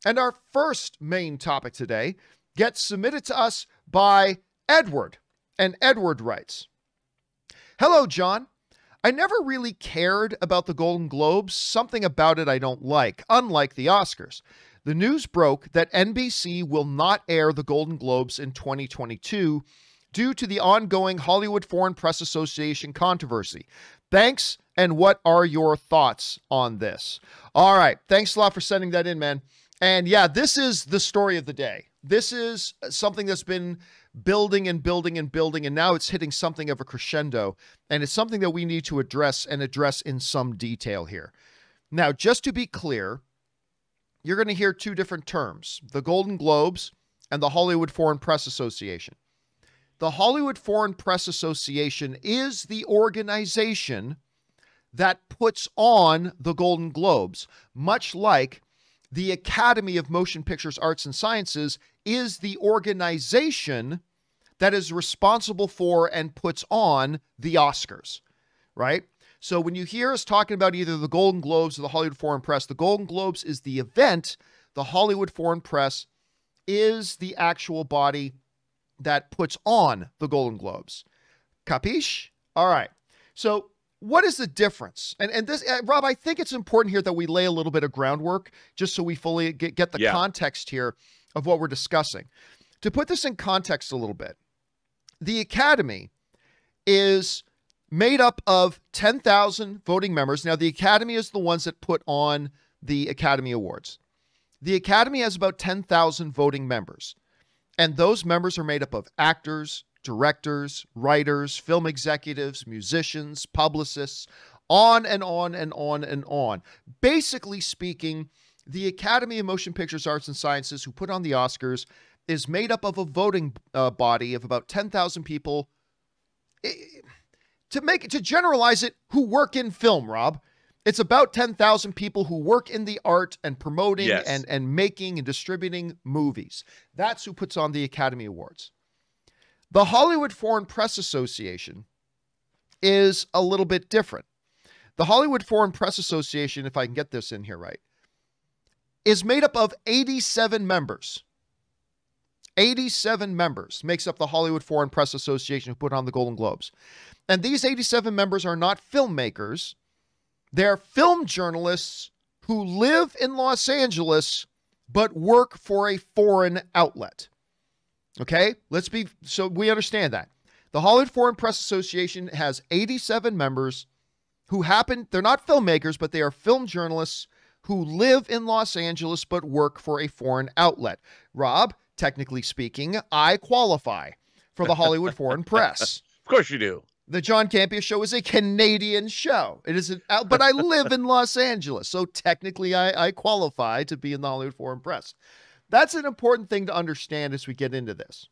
And our first main topic today gets submitted to us by Edward. And Edward writes, "Hello, John. I never really cared about the Golden Globes. Something about it I don't like, unlike the Oscars. The news broke that NBC will not air the Golden Globes in 2022 due to the ongoing Hollywood Foreign Press Association controversy. Thanks, and what are your thoughts on this?" All right, thanks a lot for sending that in, man. And yeah, this is the story of the day. This is something that's been building and building and building, and now it's hitting something of a crescendo, and it's something that we need to address in some detail here. Now, just to be clear, you're going to hear two different terms, the Golden Globes and the Hollywood Foreign Press Association. The Hollywood Foreign Press Association is the organization that puts on the Golden Globes, much like the Academy of Motion Pictures Arts and Sciences is the organization that is responsible for and puts on the Oscars, right? So when you hear us talking about either the Golden Globes or the Hollywood Foreign Press, the Golden Globes is the event. The Hollywood Foreign Press is the actual body that puts on the Golden Globes. Capiche? All right. So what is the difference? And this, Rob, I think it's important here that we lay a little bit of groundwork just so we fully get the context here of what we're discussing. To put this in context a little bit, the Academy is made up of 10,000 voting members. Now, the Academy is the ones that put on the Academy Awards. The Academy has about 10,000 voting members, and those members are made up of actors, directors, writers, film executives, musicians, publicists, on and on and on and on. Basically speaking, the Academy of Motion Pictures Arts and Sciences, who put on the Oscars, is made up of a voting body of about 10,000 people. To generalize it, who work in film, Rob. It's about 10,000 people who work in the art and promoting and making and distributing movies. That's who puts on the Academy Awards. The Hollywood Foreign Press Association is a little bit different. The Hollywood Foreign Press Association, if I can get this in here right, is made up of 87 members. 87 members makes up the Hollywood Foreign Press Association who put on the Golden Globes. And these 87 members are not filmmakers. They're film journalists who live in Los Angeles but work for a foreign outlet. Okay? So we understand that. The Hollywood Foreign Press Association has 87 members who they're not filmmakers, but they are film journalists who live in Los Angeles but work for a foreign outlet. Rob, technically speaking, I qualify for the Hollywood Foreign Press. Of course you do. The John Campea Show is a Canadian show. It is but I live in Los Angeles, so technically I qualify to be in the Hollywood Foreign Press. That's an important thing to understand as we get into this.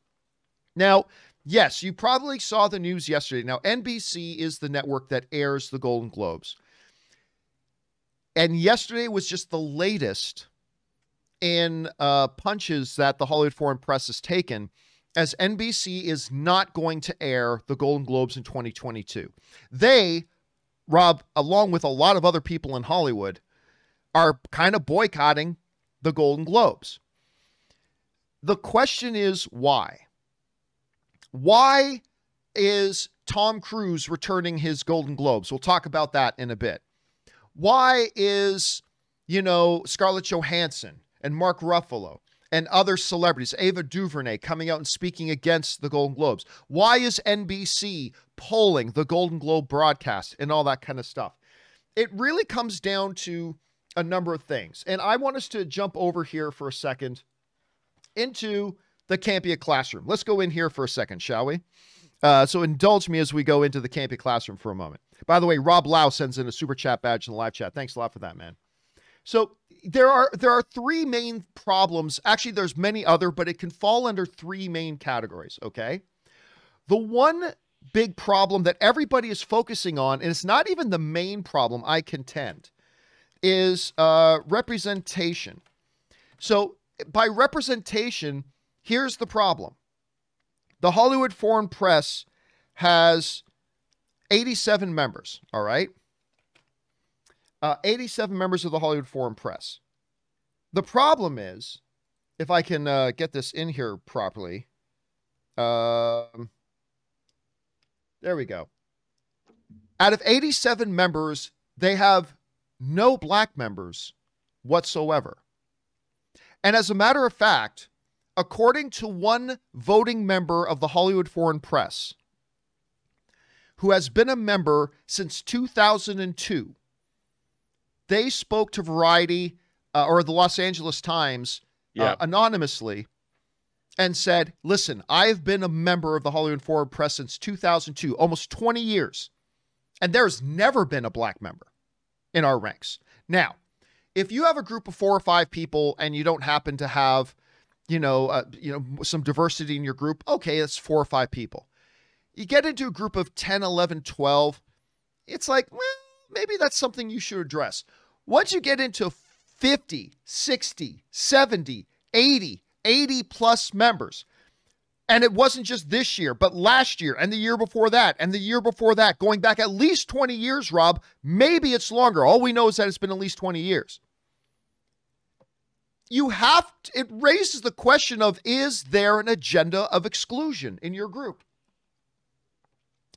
Now, yes, you probably saw the news yesterday. Now, NBC is the network that airs the Golden Globes. And yesterday was just the latest in punches that the Hollywood Foreign Press has taken, as NBC is not going to air the Golden Globes in 2022. They, Rob, along with a lot of other people in Hollywood, are kind of boycotting the Golden Globes. The question is why? Why is Tom Cruise returning his Golden Globes? We'll talk about that in a bit. Why is, Scarlett Johansson and Mark Ruffalo and other celebrities, Ava DuVernay, coming out and speaking against the Golden Globes? Why is NBC polling the Golden Globe broadcast and all that kind of stuff? It really comes down to a number of things. And I want us to jump over here for a second into the Campea Classroom. Let's go in here for a second, shall we? So indulge me as we go into the Campea Classroom for a moment. By the way, Rob Lau sends in a super chat badge in the live chat. Thanks a lot for that, man. So there are three main problems. Actually, there's many other, but it can fall under three main categories, okay? The one big problem that everybody is focusing on, and it's not even the main problem, I contend, is representation. So by representation, here's the problem. The Hollywood Foreign Press has 87 members, all right? 87 members of the Hollywood Foreign Press. The problem is, if I can get this in here properly, there we go. Out of 87 members, they have no black members whatsoever. And as a matter of fact, according to one voting member of the Hollywood Foreign Press, who has been a member since 2002, they spoke to Variety or the Los Angeles Times anonymously and said, listen, I've been a member of the Hollywood Foreign Press since 2002, almost 20 years, and there's never been a black member in our ranks. Now, if you have a group of 4 or 5 people and you don't happen to have, some diversity in your group, okay, that's 4 or 5 people. You get into a group of 10, 11, 12, it's like, well, maybe that's something you should address. Once you get into 50, 60, 70, 80 plus members, and it wasn't just this year, but last year and the year before that and the year before that, going back at least 20 years, Rob, maybe it's longer. All we know is that it's been at least 20 years. It raises the question of, is there an agenda of exclusion in your group?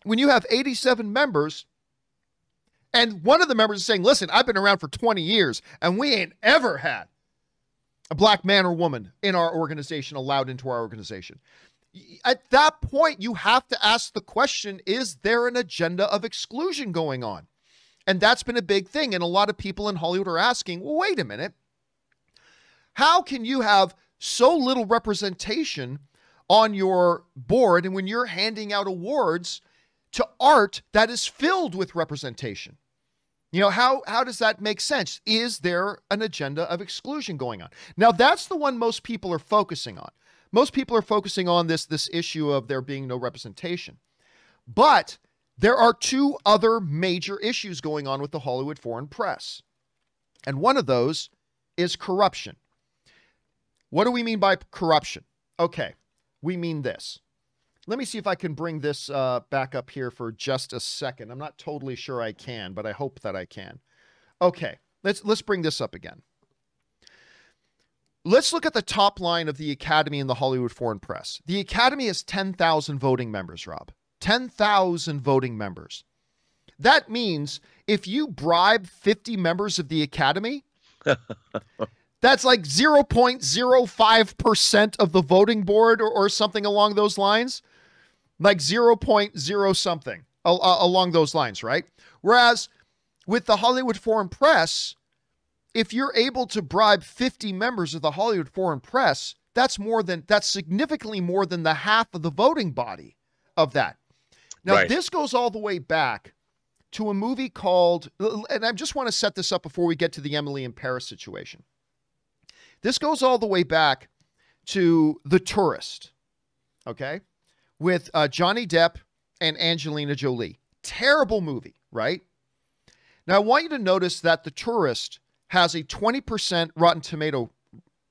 When you have 87 members, and one of the members is saying, listen, I've been around for 20 years, and we ain't ever had a black man or woman in our organization allowed into our organization. At that point, you have to ask the question, is there an agenda of exclusion going on? And that's been a big thing. And a lot of people in Hollywood are asking, well, wait a minute. How can you have so little representation on your board, and when you're handing out awards to art that is filled with representation? How does that make sense? Is there an agenda of exclusion going on? Now, that's the one most people are focusing on. Most people are focusing on this issue of there being no representation. But there are 2 other major issues going on with the Hollywood Foreign Press. And one of those is corruption. What do we mean by corruption? Okay, we mean this. Let me see if I can bring this back up here for just a second. I'm not totally sure I can, but I hope that I can. Okay, let's bring this up again. Let's look at the top line of the Academy and the Hollywood Foreign Press. The Academy has 10,000 voting members, Rob. 10,000 voting members. That means if you bribe 50 members of the Academy, that's like 0.05% of the voting board or something along those lines. Like 0.0 something along those lines, right? Whereas with the Hollywood Foreign Press, if you're able to bribe 50 members of the Hollywood Foreign Press, that's significantly more than the half of the voting body of that. Now, right. This goes all the way back to a movie called, and I just want to set this up before we get to the Emily in Paris situation. This goes all the way back to The Tourist, okay? With Johnny Depp and Angelina Jolie. Terrible movie, right? Now, I want you to notice that The Tourist has a 20% Rotten Tomato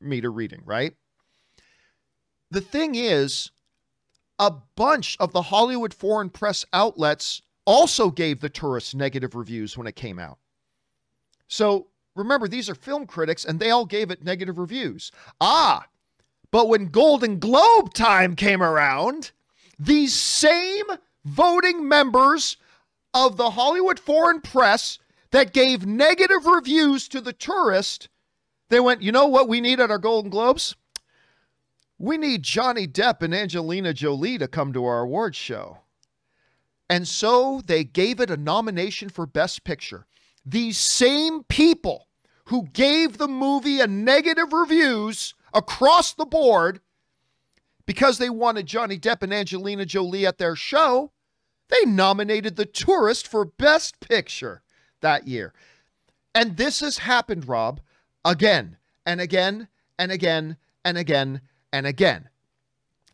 meter reading, right? The thing is, a bunch of the Hollywood Foreign Press outlets also gave The Tourist negative reviews when it came out. So, remember, these are film critics, and they all gave it negative reviews. But when Golden Globe time came around, these same voting members of the Hollywood Foreign Press that gave negative reviews to The Tourist, they went, you know what we need at our Golden Globes? We need Johnny Depp and Angelina Jolie to come to our awards show. And so they gave it a nomination for Best Picture. These same people who gave the movie a negative reviews across the board because they wanted Johnny Depp and Angelina Jolie at their show, they nominated The Tourist for Best Picture that year. And this has happened, Rob, again and again and again and again and again.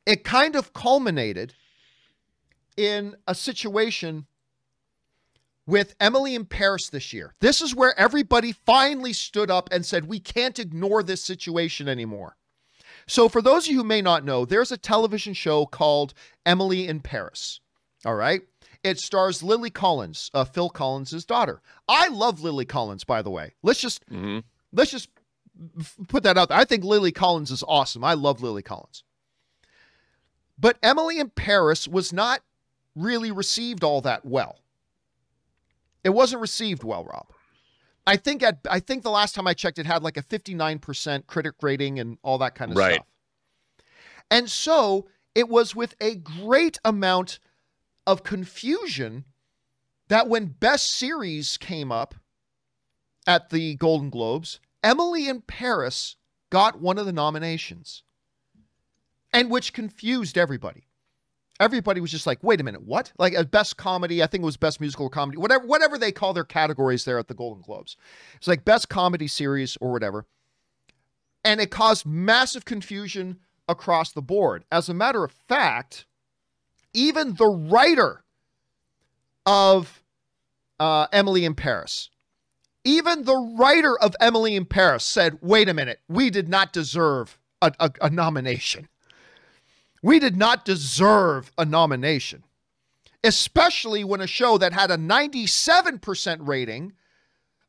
It kind of culminated in a situation with Emily in Paris this year. This is where everybody finally stood up and said, we can't ignore this situation anymore. So for those of you who may not know, there's a television show called Emily in Paris. All right. It stars Lily Collins, Phil Collins' daughter. I love Lily Collins, by the way. Let's just put that out there. I think Lily Collins is awesome. I love Lily Collins. But Emily in Paris was not really received all that well. It wasn't received well, Rob. I think the last time I checked, it had like a 59% critic rating and all that kind of stuff. And so it was with a great amount of confusion that when Best Series came up at the Golden Globes, Emily in Paris got one of the nominations, and which confused everybody. Everybody was just like, wait a minute, what? Like a best comedy, I think it was best musical comedy, whatever they call their categories there at the Golden Globes. It's like best comedy series or whatever. And it caused massive confusion across the board. As a matter of fact, even the writer of Emily in Paris, even the writer of Emily in Paris said, wait a minute, we did not deserve a nomination. We did not deserve a nomination, especially when a show that had a 97% rating,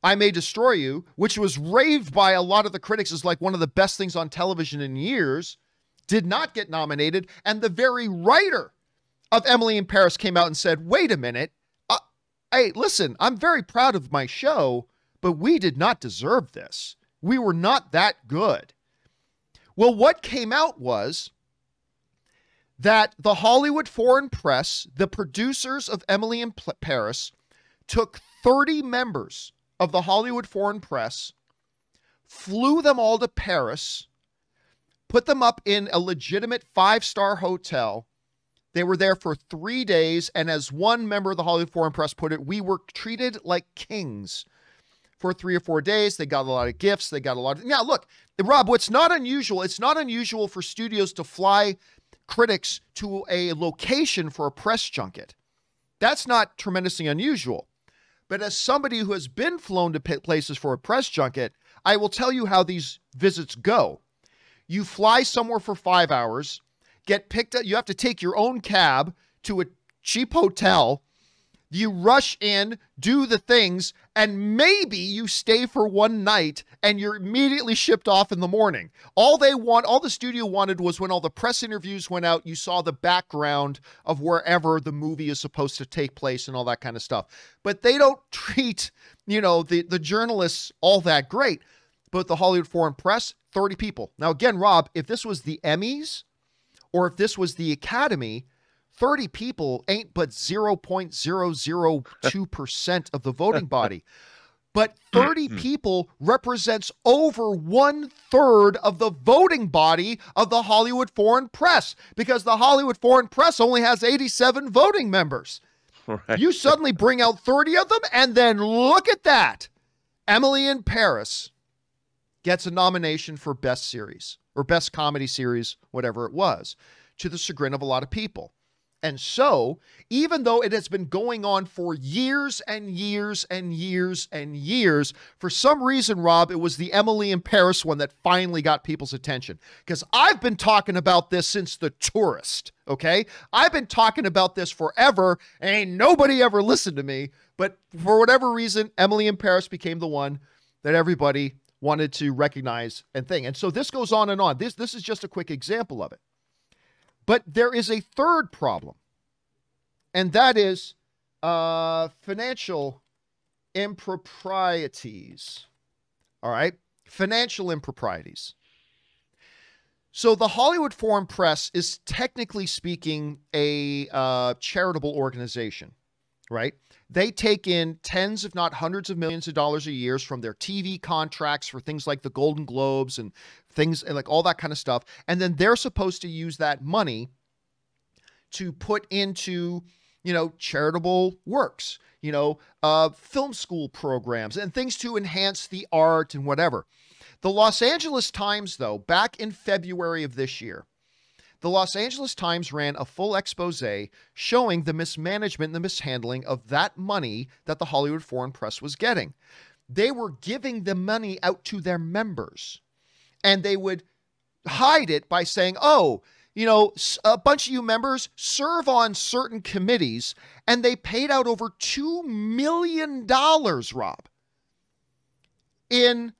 I May Destroy You, which was raved by a lot of the critics as like one of the best things on television in years, did not get nominated. And the very writer of Emily in Paris came out and said, wait a minute, hey, listen, I'm very proud of my show, but we did not deserve this. We were not that good. Well, what came out was that the Hollywood Foreign Press, the producers of Emily in Paris, took 30 members of the Hollywood Foreign Press, flew them all to Paris, put them up in a legitimate 5-star hotel. They were there for 3 days, and as one member of the Hollywood Foreign Press put it, we were treated like kings for 3 or 4 days. They got a lot of gifts. They got a lot of... Now, look, Rob, what's not unusual, it's not unusual for studios to fly critics to a location for a press junket. That's not tremendously unusual. But as somebody who has been flown to places for a press junket, I will tell you how these visits go. You fly somewhere for 5 hours, get picked up. You have to take your own cab to a cheap hotel. You rush in, do the things, and maybe you stay for one night and you're immediately shipped off in the morning. All the studio wanted was when all the press interviews went out, you saw the background of wherever the movie is supposed to take place and all that kind of stuff. But they don't treat, the journalists all that great. But the Hollywood Foreign Press, 30 people. Now, again, Rob, if this was the Emmys or if this was the Academy, 30 people ain't but 0.002% of the voting body. But 30 people represents over 1/3 of the voting body of the Hollywood Foreign Press, because the Hollywood Foreign Press only has 87 voting members. Right. You suddenly bring out 30 of them, and then look at that. Emily in Paris gets a nomination for Best Series or Best Comedy Series, whatever it was, to the chagrin of a lot of people. And so, even though it has been going on for years and years and years and years, for some reason, Rob, it was the Emily in Paris one that finally got people's attention. Because I've been talking about this since The Tourist, okay? I've been talking about this forever, and ain't nobody ever listened to me. But for whatever reason, Emily in Paris became the one that everybody wanted to recognize and think. And so this goes on and on. This is just a quick example of it. But there is a third problem, and that is financial improprieties. All right? Financial improprieties. So the Hollywood Foreign Press is technically speaking a charitable organization, right? They take in tens, if not hundreds of millions of dollars a year from their TV contracts for things like the Golden Globes and things like all that kind of stuff. And then they're supposed to use that money to put into, charitable works, film school programs and things to enhance the art and whatever. The Los Angeles Times, though, back in February of this year, the Los Angeles Times ran a full expose showing the mismanagement and the mishandling of that money that the Hollywood Foreign Press was getting. They were giving the money out to their members, and they would hide it by saying, a bunch of you members serve on certain committees, and they paid out over $2 million, Rob, in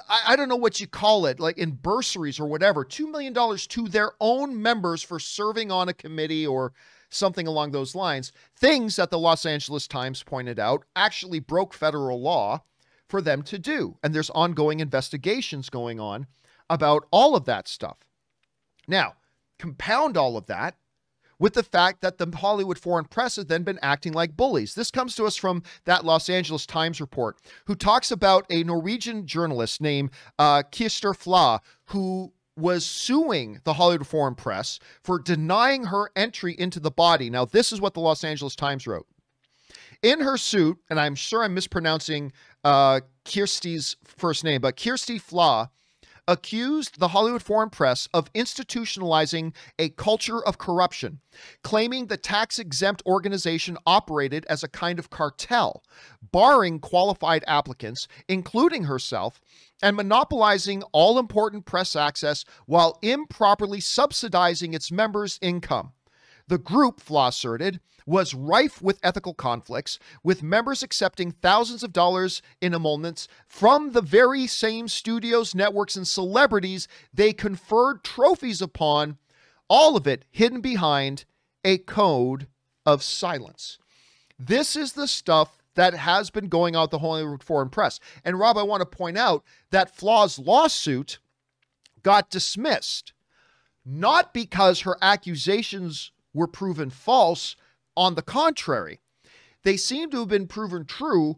I don't know what you call it, like in bursaries or whatever, $2 million to their own members for serving on a committee or something along those lines. Things that the Los Angeles Times pointed out actually broke federal law for them to do. And there's ongoing investigations going on about all of that stuff. Now, compound all of that with the fact that the Hollywood Foreign Press has then been acting like bullies. This comes to us from that Los Angeles Times report, who talks about a Norwegian journalist named Kirster Fla, who was suing the Hollywood Foreign Press for denying her entry into the body. Now, this is what the Los Angeles Times wrote. In her suit, and I'm sure I'm mispronouncing Kirsty's first name, but Kirsti Fla accused the Hollywood Foreign Press of institutionalizing a culture of corruption, claiming the tax-exempt organization operated as a kind of cartel, barring qualified applicants, including herself, and monopolizing all important press access while improperly subsidizing its members' income. The group, Fla asserted, was rife with ethical conflicts, with members accepting thousands of dollars in emoluments from the very same studios, networks, and celebrities they conferred trophies upon, all of it hidden behind a code of silence. This is the stuff that has been going on at the Hollywood Foreign Press. And Rob, I want to point out that Fla's lawsuit got dismissed, not because her accusations were proven false. On the contrary, they seem to have been proven true,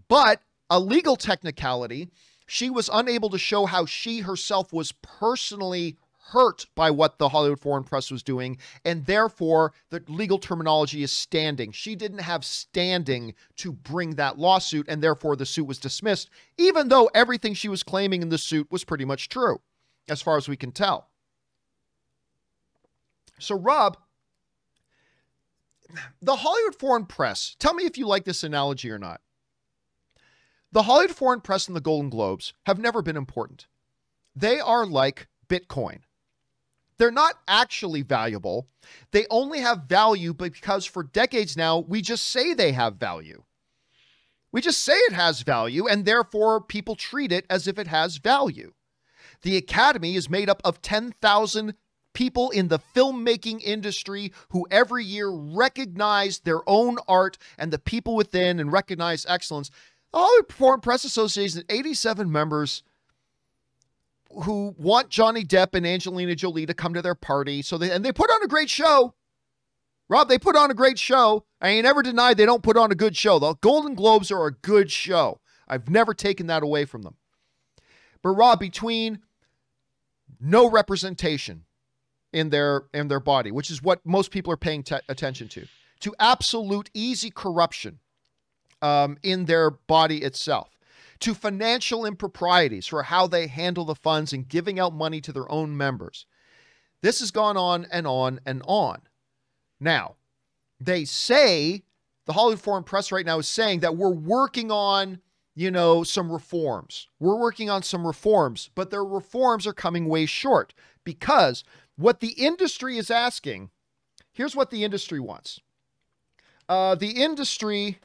but a legal technicality, she was unable to show how she herself was personally hurt by what the Hollywood Foreign Press was doing, and therefore the legal terminology is standing. She didn't have standing to bring that lawsuit, and therefore the suit was dismissed, even though everything she was claiming in the suit was pretty much true, as far as we can tell. So, Rob, the Hollywood Foreign Press, tell me if you like this analogy or not. The Hollywood Foreign Press and the Golden Globes have never been important. They are like Bitcoin. They're not actually valuable. They only have value because for decades now, we just say they have value. We just say it has value, and therefore people treat it as if it has value. The Academy is made up of 10,000 people in the filmmaking industry who every year recognize their own art and the people within and recognize excellence. The Hollywood Foreign Press Association has 87 members who want Johnny Depp and Angelina Jolie to come to their party. And they put on a great show. Rob, they put on a great show. I ain't ever denied they don't put on a good show. The Golden Globes are a good show. I've never taken that away from them. But Rob, between no representation in their body, which is what most people are paying attention to absolute easy corruption in their body itself, to financial improprieties for how they handle the funds and giving out money to their own members. This has gone on and on and on. Now, they say, the Hollywood Foreign Press right now is saying that we're working on, some reforms. We're working on some reforms, but their reforms are coming way short because what the industry is asking, here's what the industry wants. The industry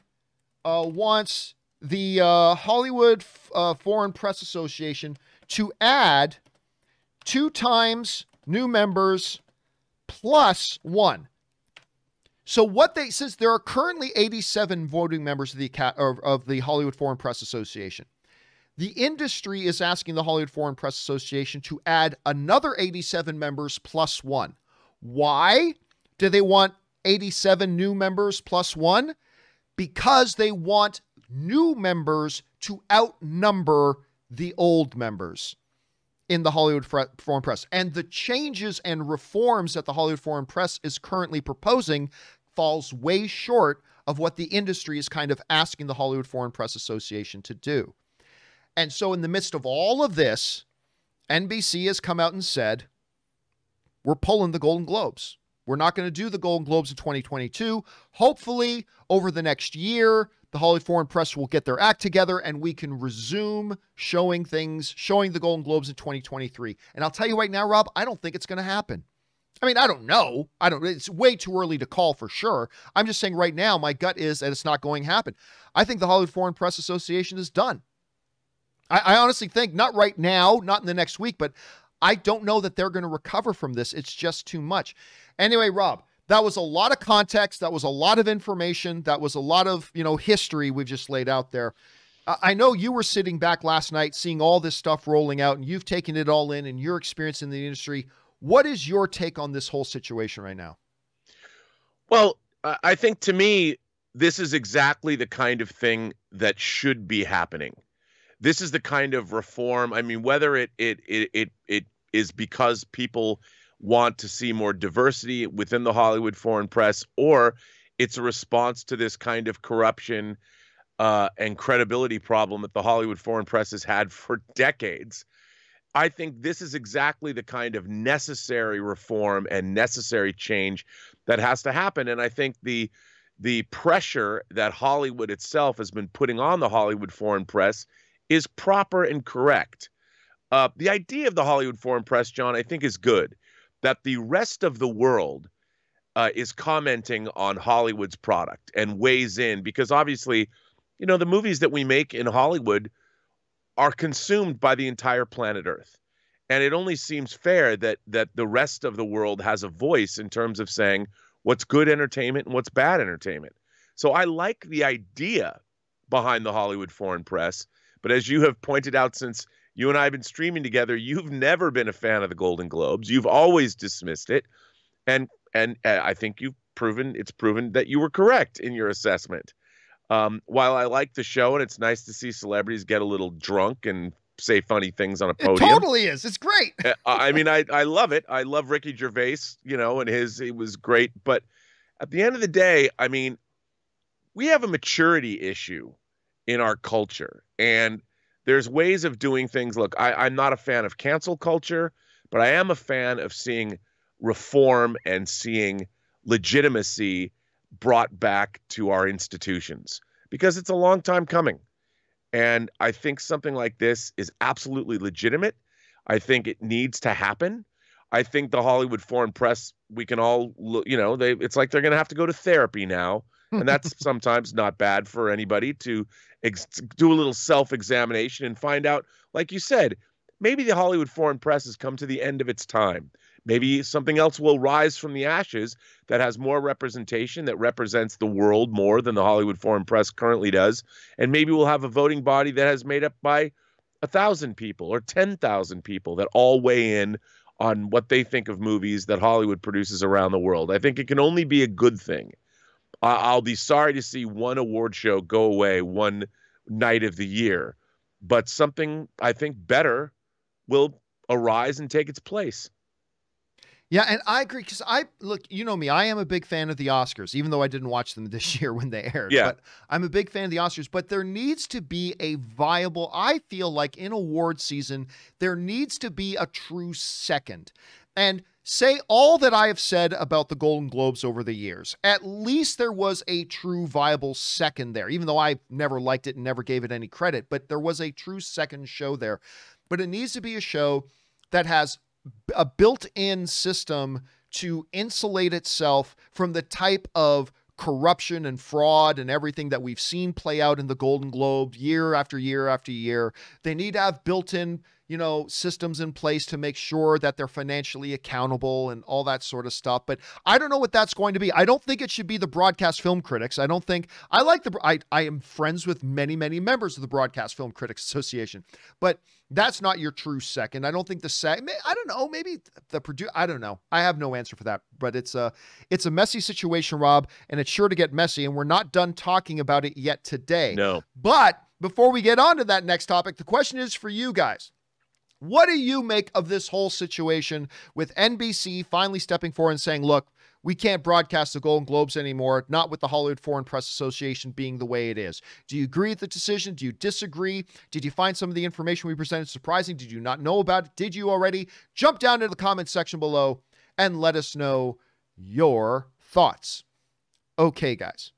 wants the Hollywood Foreign Press Association to add 2 times new members plus 1. So since there are currently 87 voting members of the Hollywood Foreign Press Association, the industry is asking the Hollywood Foreign Press Association to add another 87 members plus 1. Why do they want 87 new members plus 1? Because they want new members to outnumber the old members in the Hollywood Foreign Press. And the changes and reforms that the Hollywood Foreign Press is currently proposing falls way short of what the industry is kind of asking the Hollywood Foreign Press Association to do. And so in the midst of all of this, NBC has come out and said, we're pulling the Golden Globes. We're not going to do the Golden Globes in 2022. Hopefully, over the next year, the Hollywood Foreign Press will get their act together and we can resume showing the Golden Globes in 2023. And I'll tell you right now, Rob, I don't think it's going to happen. I mean, I don't know. It's way too early to call for sure. I'm just saying right now, my gut is that it's not going to happen. I think the Hollywood Foreign Press Association is done. I honestly think not right now, not in the next week, but I don't know that they're going to recover from this. It's just too much. Anyway, Rob, that was a lot of context. That was a lot of information. That was a lot of, history we've just laid out there. I know you were sitting back last night seeing all this stuff rolling out, and you've taken it all in and your experience in the industry. What is your take on this whole situation right now? Well, I think to me, this is exactly the kind of thing that should be happening. This is the kind of reform. I mean, whether it is because people want to see more diversity within the Hollywood Foreign Press, or it's a response to this kind of corruption and credibility problem that the Hollywood Foreign Press has had for decades. I think this is exactly the kind of necessary reform and necessary change that has to happen. And I think the pressure that Hollywood itself has been putting on the Hollywood Foreign Press is proper and correct. The idea of the Hollywood Foreign Press, John, I think is good, that the rest of the world is commenting on Hollywood's product and weighs in, because obviously, the movies that we make in Hollywood are consumed by the entire planet Earth. And it only seems fair that the rest of the world has a voice in terms of saying what's good entertainment and what's bad entertainment. So I like the idea behind the Hollywood Foreign Press, but as you have pointed out, since you and I have been streaming together, you've never been a fan of the Golden Globes. You've always dismissed it. And I think it's proven that you were correct in your assessment. While I like the show and it's nice to see celebrities get a little drunk and say funny things on a podium. It totally is. It's great. I mean, I love it. I love Ricky Gervais, and it was great. But at the end of the day, I mean, we have a maturity issue in our culture, and there's ways of doing things. Look, I'm not a fan of cancel culture, but I am a fan of seeing reform and seeing legitimacy brought back to our institutions, because it's a long time coming. And I think something like this is absolutely legitimate. I think it needs to happen. I think the Hollywood Foreign Press, we can all, it's like they're going to have to go to therapy now. And that's sometimes not bad for anybody to do a little self-examination and find out, like you said, maybe the Hollywood Foreign Press has come to the end of its time. Maybe something else will rise from the ashes that has more representation, that represents the world more than the Hollywood Foreign Press currently does. And maybe we'll have a voting body that is made up by 1,000 people or 10,000 people that all weigh in on what they think of movies that Hollywood produces around the world. I think it can only be a good thing. I'll be sorry to see one award show go away one night of the year, but something I think better will arise and take its place. Yeah, and I agree, because look, you know me, I am a big fan of the Oscars, even though I didn't watch them this year when they aired. Yeah. But I'm a big fan of the Oscars, but there needs to be a viable, I feel like in award season, there needs to be a true second. And say all that I have said about the Golden Globes over the years, at least there was a true viable second there, even though I never liked it and never gave it any credit, but there was a true second show there. But it needs to be a show that has a built-in system to insulate itself from the type of corruption and fraud and everything that we've seen play out in the Golden Globe year after year after year. They need to have built-in, systems in place to make sure that they're financially accountable and all that sort of stuff. But I don't know what that's going to be. I don't think it should be the Broadcast Film Critics. I am friends with many, many members of the Broadcast Film Critics Association, but that's not your true second. I don't think I don't know, maybe the producer, I don't know. I have no answer for that, but it's a messy situation, Rob, and it's sure to get messy, and we're not done talking about it yet today. No. But before we get on to that next topic, the question is for you guys. What do you make of this whole situation with NBC finally stepping forward and saying, look, we can't broadcast the Golden Globes anymore, not with the Hollywood Foreign Press Association being the way it is? Do you agree with the decision? Do you disagree? Did you find some of the information we presented surprising? Did you not know about it? Did you already? Jump down into the comments section below and let us know your thoughts. Okay, guys.